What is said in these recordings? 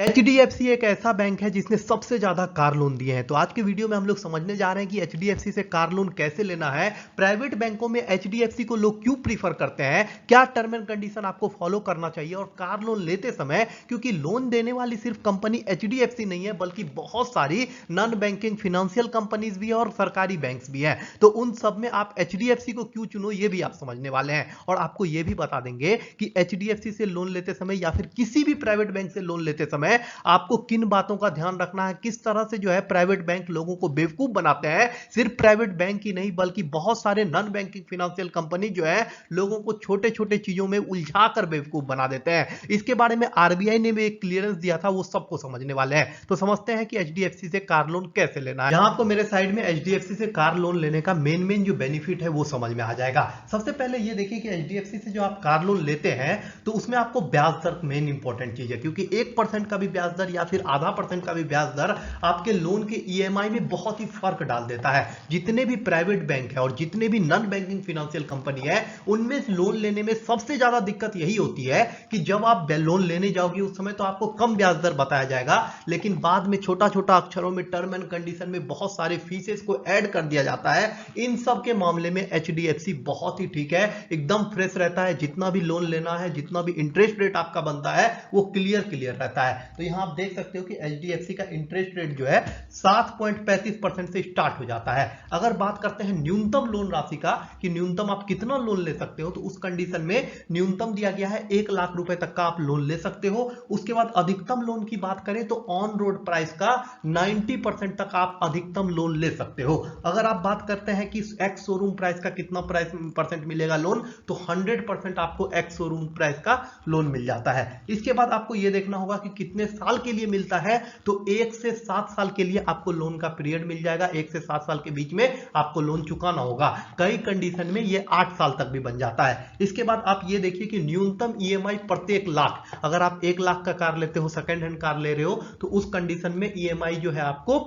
HDFC एक ऐसा bank है जिसने सबसे ज्यादा कार लोन दिए हैं। तो आज के वीडियो में हम लोग समझने जा रहे हैं कि HDFC से कार लोन कैसे लेना है, प्राइवेट बैंकों में HDFC को लोग क्यों प्रीफर करते हैं, क्या टर्म एंड कंडीशन आपको फॉलो करना चाहिए और कार लोन लेते समय, क्योंकि लोन देने वाली सिर्फ कंपनी HDFC नहीं है बल्कि बहुत सारी नॉन बैंकिंग फाइनेंशियल कंपनीज भी है और सरकारी बैंक्स भी हैं। तो उन सब में आप HDFC को क्यों चुनो ये भी आप समझने वाले हैं और आपको ये भी बता देंगे कि HDFC से लोन लेते समय या फिर किसी भी प्राइवेट बैंक से लोन लेते समय आपको किन बातों का ध्यान रखना है, किस तरह से जो है प्राइवेट बैंक लोगों को बेवकूफ बनाते हैं। सिर्फ प्राइवेट बैंक ही नहीं बल्कि बहुत सारे नॉन बैंकिंग फाइनेंशियल कंपनी जो है लोगों को छोटे छोटे चीजों में उलझा कर बेवकूफ बना देते हैं। इसके बारे में आरबीआई ने भी एक क्लियरेंस दिया था, वो सबको समझने वाले हैं। तो समझते हैं कि HDFC से कार लोन कैसे लेना है। यहां आपको मेरे साइड में HDFC से कार लोन लेने का मेन जो बेनिफिट है वो समझ में आ जाएगा। सबसे पहले ये देखिए कि HDFC से जो आप कार लोन लेते हैं तो उसमें आपको ब्याज दर मेन इंपॉर्टेंट चीज है, क्योंकि 1% का भी ब्याज दर या फिर आधा % का भी ब्याज दर आपके लोन के EMI में बहुत ही फर्क डाल देता है। जितने भी प्राइवेट बैंक है और जितने भी नॉन बैंकिंग फाइनेंशियल कंपनी है उनमें लोन लेने में सबसे ज्यादा दिक्कत यही होती है कि जब आप लोन लेने जाओगे उस समय तो आपको कम ब्याज दर बताया जाएगा, लेकिन बाद में छोटा छोटा अक्षरों में टर्म एंड कंडीशन में बहुत सारे फीसेस को ऐड कर दिया जाता है। इन सब के मामले में HDFC बहुत ही ठीक है, एकदम फ्रेश रहता है। जितना भी लोन लेना है, जितना भी इंटरेस्ट रेट आपका बनता है वो क्लियर रहता है। तो यहां आप देख सकते हो कि HDFC का इंटरेस्ट रेट जो है 7.35% से स्टार्ट हो जाता है। अगर बात करते हैं न्यूनतम लोन राशि का कि न्यूनतम आप कितना लोन ले सकते हो, तो उस कंडीशन में न्यूनतम दिया गया है 1 लाख रुपए तक का आप लोन ले सकते हो। उसके बाद अधिकतम लोन की बात करें तो ऑन रोड प्राइस का 90% तक आप अधिकतम लोन ले सकते हो। अगर आप बात करते हैं कि एक्स शोरूम प्राइस का कितना % मिलेगा लोन, तो 100% आपको एक्स शोरूम प्राइस का लोन मिल जाता है। इसके बाद आपको यह देखना होगा कि कितने साल के लिए मिलता है, तो 1 से 7 साल के लिए आपको लोन का पीरियड मिल जाएगा। 1 से 7 साल के बीच में आपको लोन चुकाना होगा। कई कंडीशन में ये 8 साल तक भी बन जाता है। इसके बाद आप ये देखिए कि न्यूनतम EMI प्रत्येक लाख, अगर आप 1 लाख का कार लेते हो, सेकंड हैंड कार ले रहे हो, तो उस कंडीशन में EMI जो है आपको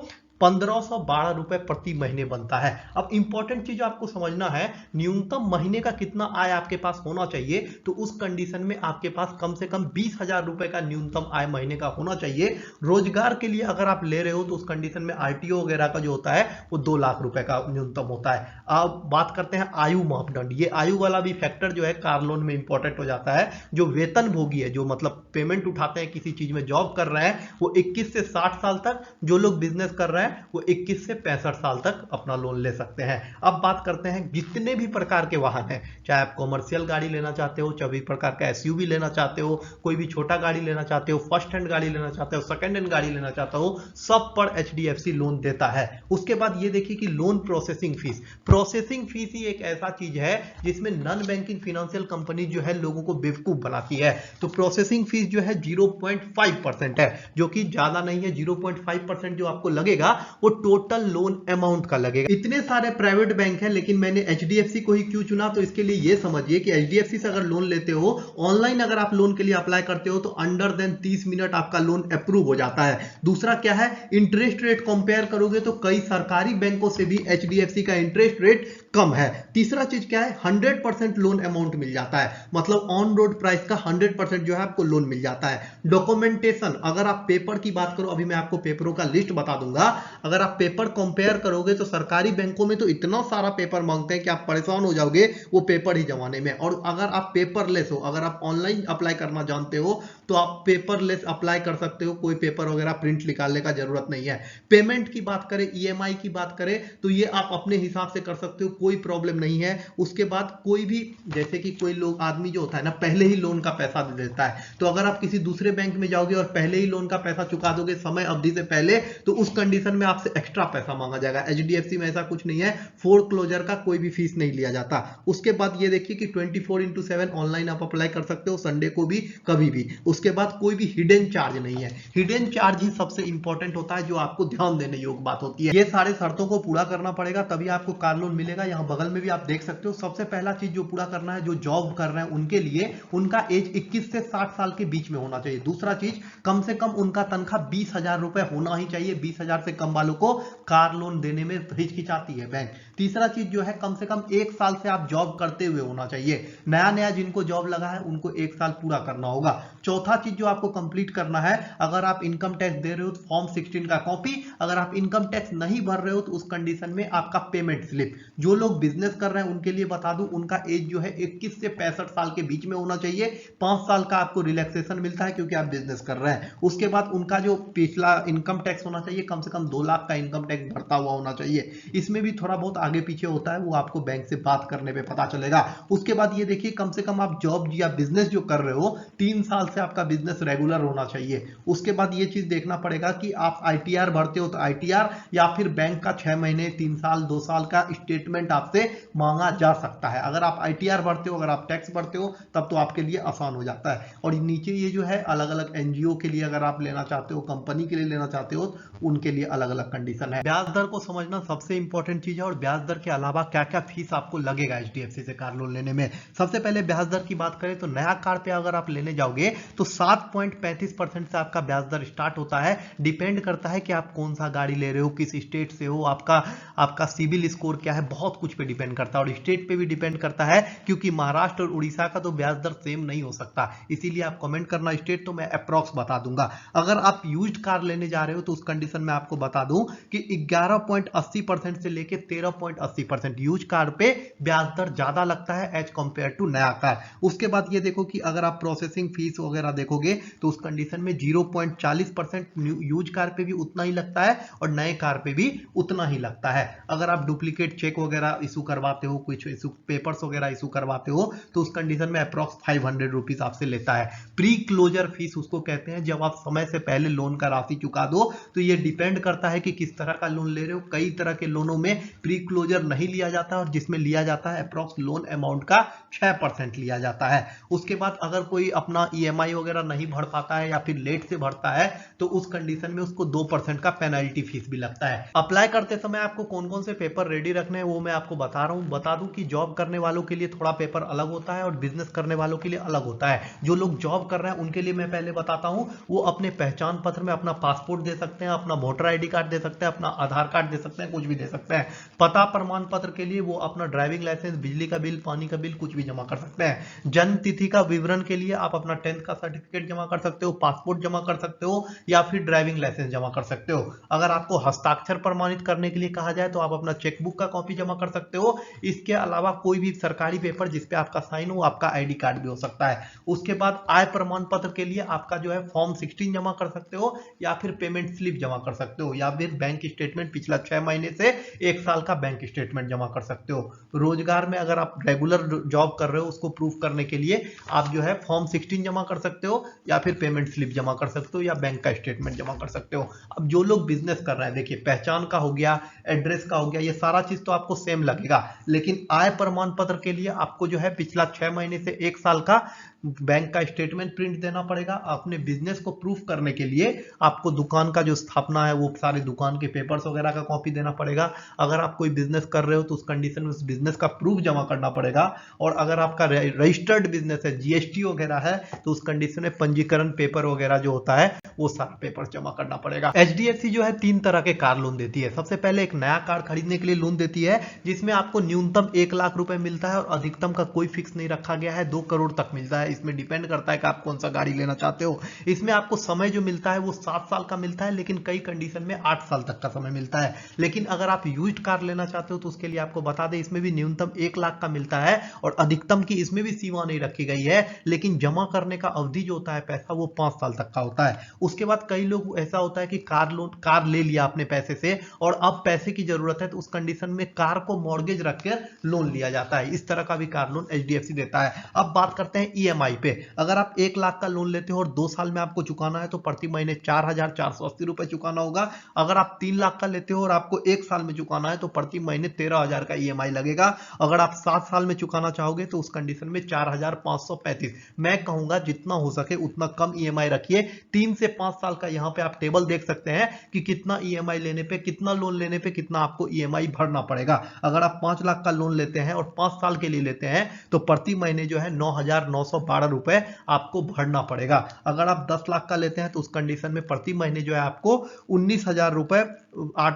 1512 रुपए प्रति महीने बनता है। अब इंपॉर्टेंट चीज आपको समझना है, न्यूनतम महीने का कितना आय आपके पास होना चाहिए, तो उस कंडीशन में आपके पास कम से कम 20,000 रुपए का न्यूनतम आय महीने का होना चाहिए। रोजगार के लिए अगर आप ले रहे हो तो उस कंडीशन में RTO वगैरह का जो होता है वो 2 लाख रुपए का न्यूनतम होता है। अब बात करते हैं आयु मापदंड। ये आयु वाला भी फैक्टर जो है कार लोन में इंपॉर्टेंट हो जाता है। जो वेतन भोगी है, जो मतलब पेमेंट उठाते हैं, किसी चीज में जॉब कर रहे हैं, वो 21 से 60 साल तक, जो लोग बिजनेस कर रहे हैं वो 21 से 65 साल तक अपना लोन ले सकते हैं। अब बात करते हैं जितने भी प्रकार के वाहन हैं, चाहे आप कॉमर्शियल गाड़ी लेना चाहते हो, चाहे भी प्रकार का SUV लेना चाहते हो, कोई भी छोटा गाड़ी लेना चाहते हो, फर्स्ट हैंड गाड़ी लेना चाहते हो, सेकंड हैंड गाड़ी लेना चाहते हो, सब पर HDFC लोन देता है। उसके बाद ये देखिए कि लोन प्रोसेसिंग फीस ही एक ऐसा चीज है जिसमें नॉन बैंकिंग फाइनेंशियल कंपनी जो है लोगों को बेवकूफ बनाती है। तो प्रोसेसिंग फीस जो है 0.5% है, जो कि ज्यादा नहीं है। 0.5% जो आपको लगेगा वो टोटल लोन अमाउंट का लगेगा। इतने सारे प्राइवेट बैंक हैं लेकिन मैंने HDFC को ही क्यों चुना, तो इसके लिए ये समझिए कि HDFC से अगर लोन लेते हो, ऑनलाइन अगर आप लोन के लिए अप्लाई करते हो तो अंडर देन 30 मिनट आपका लोन अप्रूव हो जाता है। दूसरा क्या है, इंटरेस्ट रेट कंपेयर करोगे तो कई सरकारी बैंकों से भी HDFC का इंटरेस्ट रेट कम है। तीसरा चीज क्या है, 100% लोन अमाउंट मिल जाता है, मतलब ऑन रोड प्राइस का 100% जो है आपको लोन मिल जाता है। डॉक्यूमेंटेशन, अगर आप पेपर की बात करो, अभी मैं आपको पेपरों का लिस्ट बता दूंगा। अगर आप पेपर कंपेयर करोगे तो सरकारी बैंकों में तो इतना सारा पेपर मांगते हैं कि आप परेशान हो जाओगे वो पेपर ही जमाने में। और अगर आप पेपरलेस हो, अगर आप ऑनलाइन अप्लाई करना जानते हो तो आप पेपरलेस अप्लाई कर सकते हो, कोई पेपर वगैरह प्रिंट निकालने का जरूरत नहीं है। पेमेंट की बात करें, EMI की बात करें, तो ये आप अपने हिसाब से कर सकते हो, कोई प्रॉब्लम नहीं है। उसके बाद कोई भी, जैसे कि कोई लोग आदमी जो होता है ना, पहले ही लोन का पैसा दे देता है, तो अगर आप किसी दूसरे बैंक में जाओगे और पहले ही लोन का पैसा चुका दोगे समय अवधि से पहले, तो उस कंडीशन में आपसे एक्स्ट्रा पैसा मांगा जाएगा। HDFC में ऐसा कुछ नहीं है, फोरक्लोजर का कोई भी फीस नहीं लिया जाता। उसके बाद ये देखिए कि 24/7 ऑनलाइन आप अप्लाई कर सकते हो, संडे को भी, कभी भी। उसके बाद कोई भी हिडन चार्ज नहीं है। हिडन चार्ज ही सबसे इंपॉर्टेंट होता है, जो आपको ध्यान देने योग्य बात होती है। ये सारे शर्तों को पूरा करना पड़ेगा तभी आपको कार लोन मिलेगा। यहाँ बगल में भी आप देख सकते हो, सबसे पहला चीज जो पूरा करना है, जो जॉब कर रहे हैं उनके लिए, उनका एज 21 से 60 साल के बीच में होना चाहिए। दूसरा चीज, कम से कम उनका तनख्वाह 20,000 रुपए होना ही चाहिए। 20,000 से कम वालों को कार लोन देने में हिचकिचाती है बैंक। तीसरा चीज जो है कम से कम 1 साल से आप जॉब करते हुए होना चाहिए। नया नया जिनको जॉब लगा है उनको 1 साल पूरा करना होगा। चौथा चीज जो आपको कंप्लीट करना है, अगर आप इनकम टैक्स दे रहे हो तो फॉर्म 16 का कॉपी, अगर आप इनकम टैक्स नहीं भर रहे हो तो उस कंडीशन में आपका पेमेंट स्लिप। जो लोग बिजनेस कर रहे हैं उनके लिए बता दूं, उनका एज जो है 21 से 65 साल के बीच में होना चाहिए। 5 साल का आपको रिलैक्सेशन मिलता है क्योंकि आप बिजनेस कर रहे हैं। उसके बाद उनका जो पिछला इनकम टैक्स होना चाहिए कम से कम 2 लाख का इनकम टैक्स भरता हुआ होना चाहिए। इसमें भी थोड़ा बहुत आगे पीछे होता है, वो आपको बैंक से बात करने पे पता चलेगा। उसके बाद ये देखिए कम से कम आप जॉब या बिजनेस जो कर रहे हो 3 साल से आपका बिजनेस रेगुलर होना चाहिए। उसके बाद ये चीज देखना पड़ेगा कि आप आईटीआर भरते हो तो आईटीआर, या फिर बैंक का 6 महीने 3 साल 2 साल का स्टेटमेंट आपसे मांगा जा सकता है। अगर आप आईटीआर भरते हो, अगर आप टैक्स भरते हो तब तो आपके लिए आसान हो जाता है। और नीचे ये जो है अलग अलग एनजीओ के लिए अगर आप लेना चाहते हो, कंपनी के लिए लेना चाहते हो, उनके लिए अलग अलग कंडीशन है। ब्याज दर को समझना सबसे इंपॉर्टेंट चीज है, और ब्याज दर के अलावा क्या क्या फीस आपको लगेगा एचडीएफसी से कार लोन लेने में। सबसे पहले ब्याज दर की बात करें तो नया कार पे अगर आप लेने जाओगे तो 7.35% से आपका ब्याज दर स्टार्ट होता है। डिपेंड करता है कि आप कौन सा गाड़ी ले रहे हो, किस स्टेट से हो, आपका सिविल स्कोर क्या है, बहुत कुछ पे डिपेंड करता है। और स्टेट पे भी डिपेंड करता है क्योंकि महाराष्ट्र और उड़ीसा का तो ब्याज दर सेम नहीं हो सकता, इसीलिए आप कमेंट करना स्टेट तो मैं अप्रॉक्स बता दूंगा। अगर आप यूज्ड कार लेने जा रहे हो तो उस कंडीशन में आपको बता दूं कि 11.80% से लेके 13.80% यूज कार पे ब्याज दर ज्यादा लगता है एज कंपेयर टू नया कार। उसके बाद ये देखो कि अगर आप प्रोसेसिंग फीस वगैरह देखोगे तो उस कंडीशन में 0.40% यूज कार पे भी उतना ही लगता है और नए कार पे भी उतना ही लगता है। अगर आप डुप्लीकेट चेक वगैरह इशू करवाते हो, कुछ इशू पेपर्स वगैरह इशू करवाते हो तो उस कंडीशन में अप्रॉक्स 500 रुपीज आपसे लेता है। प्री क्लोजर फीस उसको कहते हैं, जब आप समय से पहले लोन का राशि चुका दो। तो ये डिपेंड करता है कि किस तरह का लोन ले रहे हो। कई तरह के लोनों में प्री क्लोजर नहीं लिया जाता और जिसमें लिया जाता है अप्रॉक्स लोन अमाउंट का 6% लिया जाता है। उसके बाद अगर कोई अपना ईएमआई वगैरह नहीं भर पाता है या फिर लेट से भरता है तो उस कंडीशन में उसको 2% का पेनल्टी फीस भी लगता है। अप्लाई करते समय आपको कौन कौन से पेपर रेडी रखने हैं वो मैं आपको बता रहा हूं। बता दूं कि जॉब करने वालों के लिए थोड़ा पेपर अलग होता है और बिजनेस करने वालों के लिए अलग होता है। जो लोग जॉब कर रहे हैं उनके लिए मैं पहले बताता हूं, वो अपने पहचान पत्र में अपना पासपोर्ट दे सकते हैं, अपना वोटर आईडी कार्ड दे सकते हैं, अपना आधार कार्ड दे सकते हैं, कुछ भी दे सकते हैं। पता प्रमाण पत्र के लिए वो अपना ड्राइविंग लाइसेंस, बिजली का बिल, पानी का बिल कुछ भी जमा कर सकते हैं। जन्म तिथि का विवरण के लिए आप अपना 10th का सर्टिफिकेट जमा कर सकते हो, पासपोर्ट जमा कर सकते हो या फिर ड्राइविंग लाइसेंस जमा कर सकते हो। अगर आपको हस्ताक्षर प्रमाणित करने के लिए कहा जाए तो आप अपना चेकबुक का कॉपी जमा कर सकते हो। इसके अलावा कोई भी सरकारी पेपर जिसपे आपका साइन हो, आपका आईडी कार्ड भी हो सकता है। उसके बाद आय प्रमाण पत्र के लिए आपका जो है फॉर्म 16 जमा कर सकते हो या फिर पेमेंट स्लिप जमा कर सकते हो या फिर बैंक स्टेटमेंट पिछला 6 महीने से 1 साल का बैंक स्टेटमेंट जमा कर सकते हो। रोजगार में अगर आप रेगुलर जॉब कर रहे हो उसको प्रूफ करने के लिए आप जो है फॉर्म 16 जमा कर सकते हो या फिर पेमेंट स्लिप जमा कर सकते हो या बैंक का स्टेटमेंट जमा कर सकते हो। अब जो लोग बिजनेस कर रहे हैं, देखिए पहचान का हो गया, एड्रेस का हो गया, ये सारा चीज तो आपको सेम लगेगा, लेकिन आय प्रमाण पत्र के लिए आपको जो है पिछला 6 महीने से 1 साल का बैंक का स्टेटमेंट प्रिंट देना पड़ेगा। अपने बिजनेस को प्रूफ करने के लिए आपको दुकान का जो स्थापना है वो सारे दुकान के पेपर्स वगैरह का कॉपी देना पड़ेगा। अगर आप कोई बिजनेस कर रहे हो तो उस कंडीशन में उस बिजनेस का प्रूफ जमा करना पड़ेगा। और अगर आपका रजिस्टर्ड बिजनेस है, जीएसटी वगैरह है, तो उस कंडीशन में पंजीकरण पेपर वगैरह जो होता है वो सारा पेपर जमा करना पड़ेगा। एचडीएफसी जो है 3 तरह के कार लोन देती है। सबसे पहले एक नया कार खरीदने के लिए लोन देती है जिसमें आपको न्यूनतम 1 लाख रुपए मिलता है और अधिकतम का कोई फिक्स नहीं रखा गया है, 2 करोड़ तक मिलता है। इसमें डिपेंड करता है कि आप कौन सा गाड़ी लेना चाहते हो। इसमें आपको समय जो मिलता है वो 7 साल का मिलता है, लेकिन कई कंडीशन में 8 साल तक का समय मिलता है। लेकिन अगर आप यूज्ड कार लेना चाहते हो तो उसके लिए आपको बता दें इसमें भी न्यूनतम 1 लाख का मिलता है और अधिकतम की इसमें भी सीमा नहीं रखी गई है, लेकिन जमा करने का अवधि जो होता है पैसा वो 5 साल तक का होता है। उसके बाद कई लोग ऐसा होता है कि कार ले लिया अपने पैसे से और अब पैसे की जरूरत है तो उस कंडीशन में कार को मॉर्गेज रखकर लोन लिया जाता है। इस तरह का भी कार लोन एचडीएफसी देता है। अब बात करते हैं ईएमआई पे। अगर आप 1 लाख का लोन लेते हो और 2 साल में आपको चुकाना है तो प्रति महीने 4,480 रुपए चुकाना होगा। अगर आप 3 लाख का लेते हो और आपको 1 साल में चुकाना है तो प्रति महीने 13,000 का ईएमआई लगेगा। अगर आप 7 साल में चुकाना चाहोगे तो उस कंडीशन में 4,535। मैं कहूंगा जितना हो सके उतना कम ईएमआई रखिए। 3 से 5 साल का यहाँ पे आप टेबल देख सकते हैं कि कितना ईएमआई लेने पे, कितना लोन लेने पे कितना आपको ईएमआई भरना पड़ेगा। अगर आप 5 लाख का लोन लेते हैं और 5 साल के लिए लेते हैं तो प्रति महीने जो है 9,912 12 रुपए आपको भरना पड़ेगा। अगर आप 10 लाख का लेते हैं तो उस कंडीशन में प्रति महीने जो है आपको 19,000 रुपए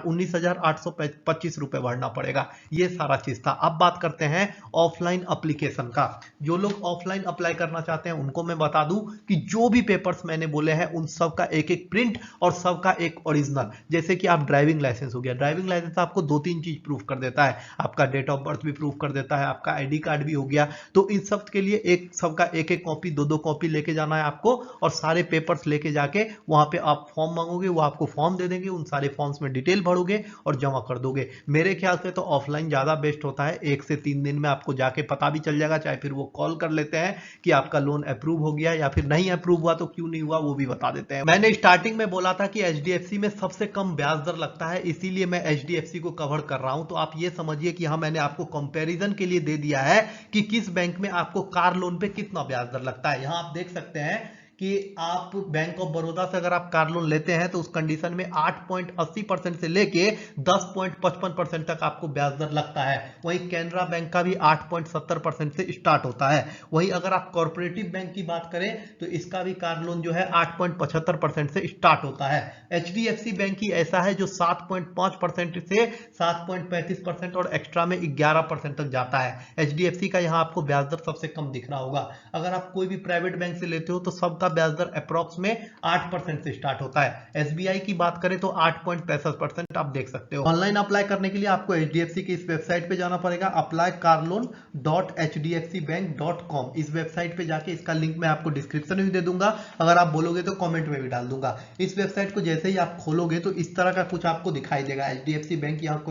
19,825 रुपए भरना पड़ेगा। ये सारा चीज था। अब बात करते हैं ऑफलाइन एप्लीकेशन का। जो लोग ऑफलाइन अप्लाई करना चाहते हैं उनको मैं बता दूं कि जो भी पेपर्स मैंने बोले हैं उन सब का एक एक प्रिंट और सबका एक ओरिजिनल। जैसे कि आप ड्राइविंग लाइसेंस हो गया, ड्राइविंग लाइसेंस आपको 2-3 चीज प्रूफ कर देता है, आपका डेट ऑफ बर्थ भी प्रूफ कर देता है, आपका आईडी कार्ड भी हो गया। तो इन सब के लिए एक सबका एक एक कॉपी, 2-2 कॉपी लेके जाना है आपको, और सारे पेपर्स लेके जाके वहां पे आप फॉर्म मांगोगे, वो आपको फॉर्म दे देंगे, उन सारे फॉर्म्स में डिटेल भरोगे और जमा कर दोगे। मेरे ख्याल से तो ऑफलाइन ज्यादा बेस्ट होता है। 1 से 3 दिन में आपको जाके पता भी चल जाएगा, चाहे फिर वो कॉल कर लेते हैं कि आपका लोन अप्रूव हो गया, या फिर नहीं अप्रूव हुआ तो क्यों नहीं हुआ वो भी बता देते हैं। मैंने स्टार्टिंग में बोला था कि एचडीएफसी में सबसे कम ब्याज दर लगता है, इसीलिए मैं एचडीएफसी को कवर कर रहा हूं। तो आप ये समझिए कि हाँ, मैंने आपको कंपैरिजन के लिए दे दिया है कि किस बैंक में आपको कार लोन पे कितना ब्याज दर लगता है। यहां आप देख सकते हैं कि आप बैंक ऑफ बड़ौदा से अगर आप कार लोन लेते हैं तो उस कंडीशन में 8.80% से लेके 10.55% तक आपको ब्याज दर लगता है। वहीं कैनरा बैंक का भी 8.70% से स्टार्ट होता है। वहीं अगर आप कॉर्पोरेटिव बैंक की बात करें तो इसका भी कार लोन जो है 8.75% से स्टार्ट होता है। एचडीएफसी बैंक ही ऐसा है जो 7.5% से 7.35% और एक्स्ट्रा में 11% तक जाता है। एचडीएफसी का यहाँ आपको ब्याज दर सबसे कम दिख रहा होगा। अगर आप कोई भी प्राइवेट बैंक से लेते हो तो सबका ब्याज दर अप्रॉक्स में 8% से स्टार्ट होता है। एसबीआई की बात करें तो 8.65% आप देख सकते हो। ऑनलाइन अप्लाई करने के लिए आपको एचडीएफसी की इस वेबसाइट पे जाना पड़ेगा, applycarloan.hdfcbank.com। इस वेबसाइट पे जाके इसका लिंक मैं आपको डिस्क्रिप्शन में भी दे दूंगा, अगर आप बोलोगे तो कमेंट में भी डाल दूंगा। इस वेबसाइट को जैसे ही आप खोलोगे तो इस तरह का कुछ आपको दिखाई देगा। एचडीएफसी बैंक यहाँ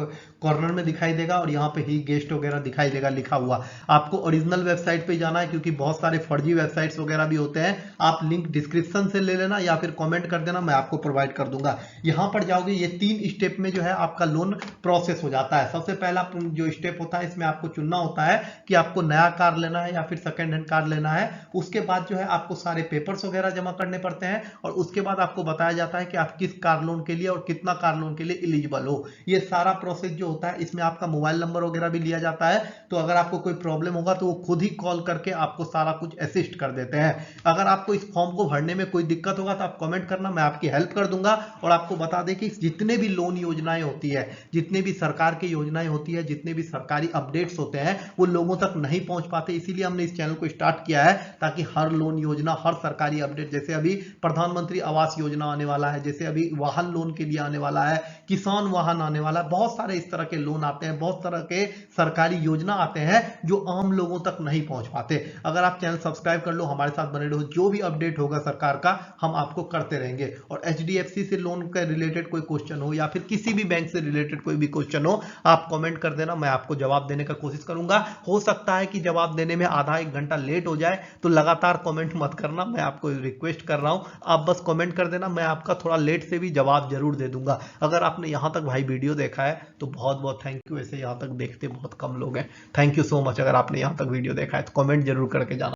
कॉर्नर में दिखाई देगा और यहाँ पे ही गेस्ट वगैरह दिखाई देगा लिखा हुआ। आपको ओरिजिनल वेबसाइट पे जाना है, क्योंकि बहुत सारे फर्जी वेबसाइट्स वगैरह भी होते हैं। आप लिंक डिस्क्रिप्शन से ले लेना या फिर कमेंट कर देना, मैं आपको प्रोवाइड कर दूंगा। यहां पर जाओगे, ये 3 स्टेप में जो है आपका लोन प्रोसेस हो जाता है। सबसे पहला जो स्टेप होता है इसमें आपको चुनना होता है कि आपको नया कार लेना है या फिर सेकंड हैंड कार लेना है। उसके बाद जो है आपको सारे पेपर्स वगैरह जमा करने पड़ते हैं और उसके बाद आपको बताया जाता है कि आप किस कार लोन के लिए और कितना कार लोन के लिए एलिजिबल हो। ये सारा प्रोसेस जो होता है इसमें आपका मोबाइल नंबर वगैरह भी लिया जाता है, तो अगर आपको कोई प्रॉब्लम होगा तो वो खुद ही कॉल करके आपको सारा कुछ असिस्ट कर देते हैं। अगर आपको इस फॉर्म को भरने में कोई दिक्कत होगा तो आप कमेंट करना, मैं आपकी हेल्प कर दूंगा। और आपको बता दें कि जितने भी लोन योजनाएं होती है, जितने भी सरकार की योजनाएं होती है, जितने भी सरकारी अपडेट्स होते हैं वो लोगों तक नहीं पहुंच पाते, इसीलिए हमने इस चैनल को स्टार्ट किया है ताकि हर लोन योजना, हर सरकारी अपडेट, जैसे अभी प्रधानमंत्री आवास योजना आने वाला है, जैसे अभी वाहन लोन के लिए आने वाला है, किसान वाहन आने वाला है, बहुत सारे इस तरह के लोन आते हैं, बहुत तरह के सरकारी योजना आते हैं जो आम लोगों तक नहीं पहुंच पाते। अगर आप चैनल सब्सक्राइब कर लो, हमारे साथ बने रहो, जो भी अपडेट होगा सरकार का हम आपको करते रहेंगे। और एचडीएफसी से लोन के रिलेटेड कोई क्वेश्चन हो या फिर किसी भी बैंक से रिलेटेड कोई भी क्वेश्चन हो, आप कमेंट कर देना, मैं आपको जवाब देने का कोशिश करूंगा। हो सकता है कि जवाब देने में आधा 1 घंटा लेट हो जाए, तो लगातार कमेंट मत करना, मैं आपको रिक्वेस्ट कर रहा हूं। आप बस कमेंट कर देना, मैं आपका थोड़ा लेट से भी जवाब जरूर दे दूंगा। अगर आपने यहां तक भाई वीडियो देखा है तो बहुत बहुत थैंक यू। ऐसे यहां तक देखते बहुत कम लोग हैं। Thank you so much. अगर आपने यहां तक वीडियो देखा है तो कमेंट जरूर करके जाना।